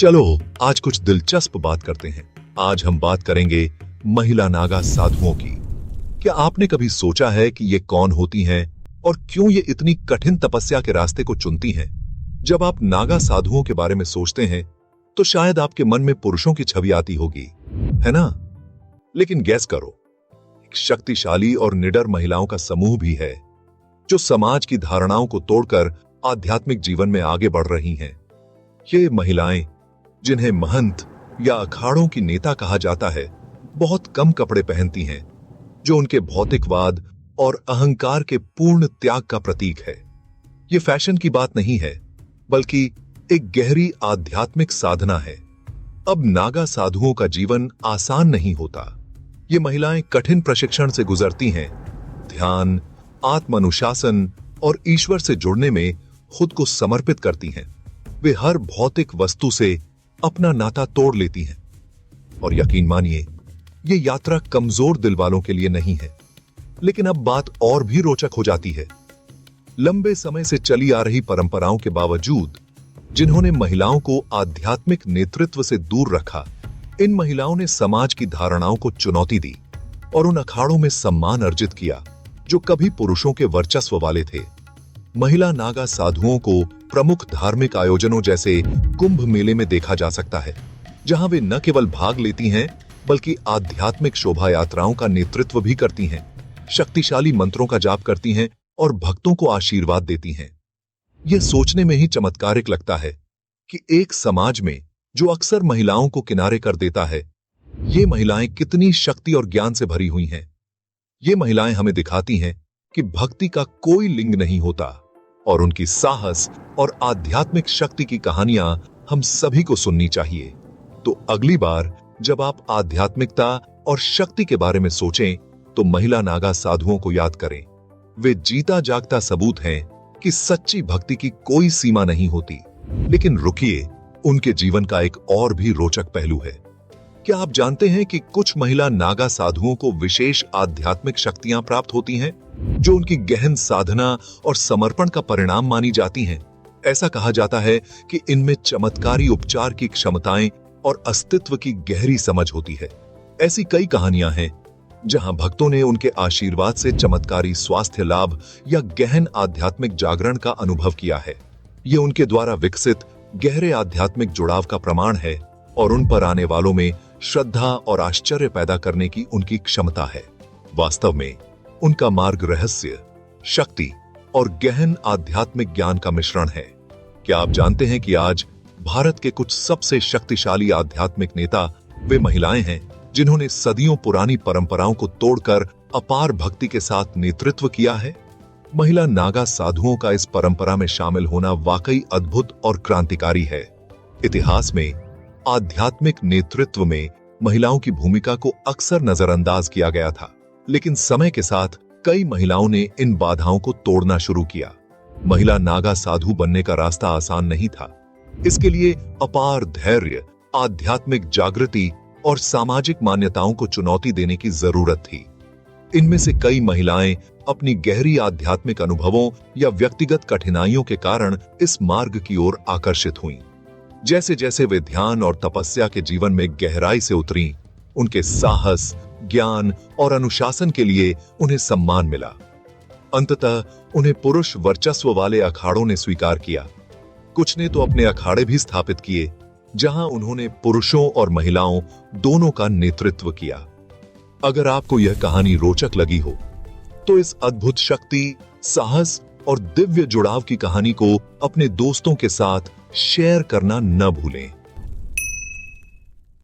चलो आज कुछ दिलचस्प बात करते हैं। आज हम बात करेंगे महिला नागा साधुओं की। क्या आपने कभी सोचा है कि ये कौन होती हैं और क्यों ये इतनी कठिन तपस्या के रास्ते को चुनती हैं? जब आप नागा साधुओं के बारे में सोचते हैं तो शायद आपके मन में पुरुषों की छवि आती होगी, है ना? लेकिन गैस करो, एक शक्तिशाली और निडर महिलाओं का समूह भी है जो समाज की धारणाओं को तोड़कर आध्यात्मिक जीवन में आगे बढ़ रही हैं। ये महिलाएं, जिन्हें महंत या अखाड़ों की नेता कहा जाता है, बहुत कम कपड़े पहनती हैं, जो उनके भौतिकवाद और अहंकार के पूर्ण त्याग का प्रतीक है। ये फैशन की बात नहीं है, बल्कि एक गहरी आध्यात्मिक साधना है। अब नागा साधुओं का जीवन आसान नहीं होता। ये महिलाएं कठिन प्रशिक्षण से गुजरती हैं, ध्यान, आत्म अनुशासन और ईश्वर से जुड़ने में खुद को समर्पित करती हैं। वे हर भौतिक वस्तु से अपना नाता तोड़ लेती हैं। और यकीन मानिए, ये यात्रा कमजोर दिल वालों के लिए नहीं है। लेकिन अब बात और भी रोचक हो जाती है। लंबे समय से चली आ रही परंपराओं के बावजूद, जिन्होंने महिलाओं को आध्यात्मिक नेतृत्व से दूर रखा, इन महिलाओं ने समाज की धारणाओं को चुनौती दी और उन अखाड़ों में सम्मान अर्जित किया जो कभी पुरुषों के वर्चस्व वाले थे। महिला नागा साधुओं को प्रमुख धार्मिक आयोजनों जैसे कुंभ मेले में देखा जा सकता है, जहां वे न केवल भाग लेती हैं, बल्कि आध्यात्मिक शोभा यात्राओं का नेतृत्व भी करती हैं, शक्तिशाली मंत्रों का जाप करती हैं और भक्तों को आशीर्वाद देती हैं। यह सोचने में ही चमत्कारिक लगता है कि एक समाज में जो अक्सर महिलाओं को किनारे कर देता है, ये महिलाएं कितनी शक्ति और ज्ञान से भरी हुई हैं। ये महिलाएं हमें दिखाती हैं कि भक्ति का कोई लिंग नहीं होता और उनकी साहस और आध्यात्मिक शक्ति की कहानियां हम सभी को सुननी चाहिए। तो अगली बार जब आप आध्यात्मिकता और शक्ति के बारे में सोचें, तो महिला नागा साधुओं को याद करें। वे जीता जागता सबूत हैं कि सच्ची भक्ति की कोई सीमा नहीं होती। लेकिन रुकिए, उनके जीवन का एक और भी रोचक पहलू है। क्या आप जानते हैं कि कुछ महिला नागा साधुओं को विशेष आध्यात्मिक शक्तियां प्राप्त होती हैं, जो उनकी गहन साधना और समर्पण का परिणाम मानी जाती हैं? ऐसा कहा जाता है कि इनमें चमत्कारी उपचार की क्षमताएं और अस्तित्व की गहरी समझ होती है। ऐसी कई कहानियां हैं जहां भक्तों ने उनके आशीर्वाद से चमत्कारी स्वास्थ्य लाभ या गहन आध्यात्मिक जागरण का अनुभव किया है। ये उनके द्वारा विकसित गहरे आध्यात्मिक जुड़ाव का प्रमाण है और उन पर आने वालों में श्रद्धा और आश्चर्य पैदा करने की उनकी क्षमता है। वास्तव में उनका मार्ग रहस्य, शक्ति और गहन आध्यात्मिक ज्ञान का मिश्रण है। क्या आप जानते हैं कि आज भारत के कुछ सबसे शक्तिशाली आध्यात्मिक नेता वे महिलाएं हैं, जिन्होंने सदियों पुरानी परंपराओं को तोड़कर अपार भक्ति के साथ नेतृत्व किया है? महिला नागा साधुओं का इस परंपरा में शामिल होना वाकई अद्भुत और क्रांतिकारी है। इतिहास में आध्यात्मिक नेतृत्व में महिलाओं की भूमिका को अक्सर नजरअंदाज किया गया था, लेकिन समय के साथ कई महिलाओं ने इन बाधाओं को तोड़ना शुरू किया। महिला नागा साधु बनने का रास्ता आसान नहीं था। इसके लिए अपार धैर्य, आध्यात्मिक जागृति और सामाजिक मान्यताओं को चुनौती देने की जरूरत थी। इनमें से कई महिलाएं अपनी गहरी आध्यात्मिक अनुभवों या व्यक्तिगत कठिनाइयों के कारण इस मार्ग की ओर आकर्षित हुईं। जैसे जैसे वे ध्यान और तपस्या के जीवन में गहराई से उतरीं, उनके साहस, ज्ञान और अनुशासन के लिए उन्हें सम्मान मिला। अंततः उन्हें पुरुष वर्चस्व वाले अखाड़ों ने स्वीकार किया। कुछ ने तो अपने अखाड़े भी स्थापित किए, जहां उन्होंने पुरुषों और महिलाओं दोनों का नेतृत्व किया। अगर आपको यह कहानी रोचक लगी हो, तो इस अद्भुत शक्ति, साहस और दिव्य जुड़ाव की कहानी को अपने दोस्तों के साथ शेयर करना न भूलें।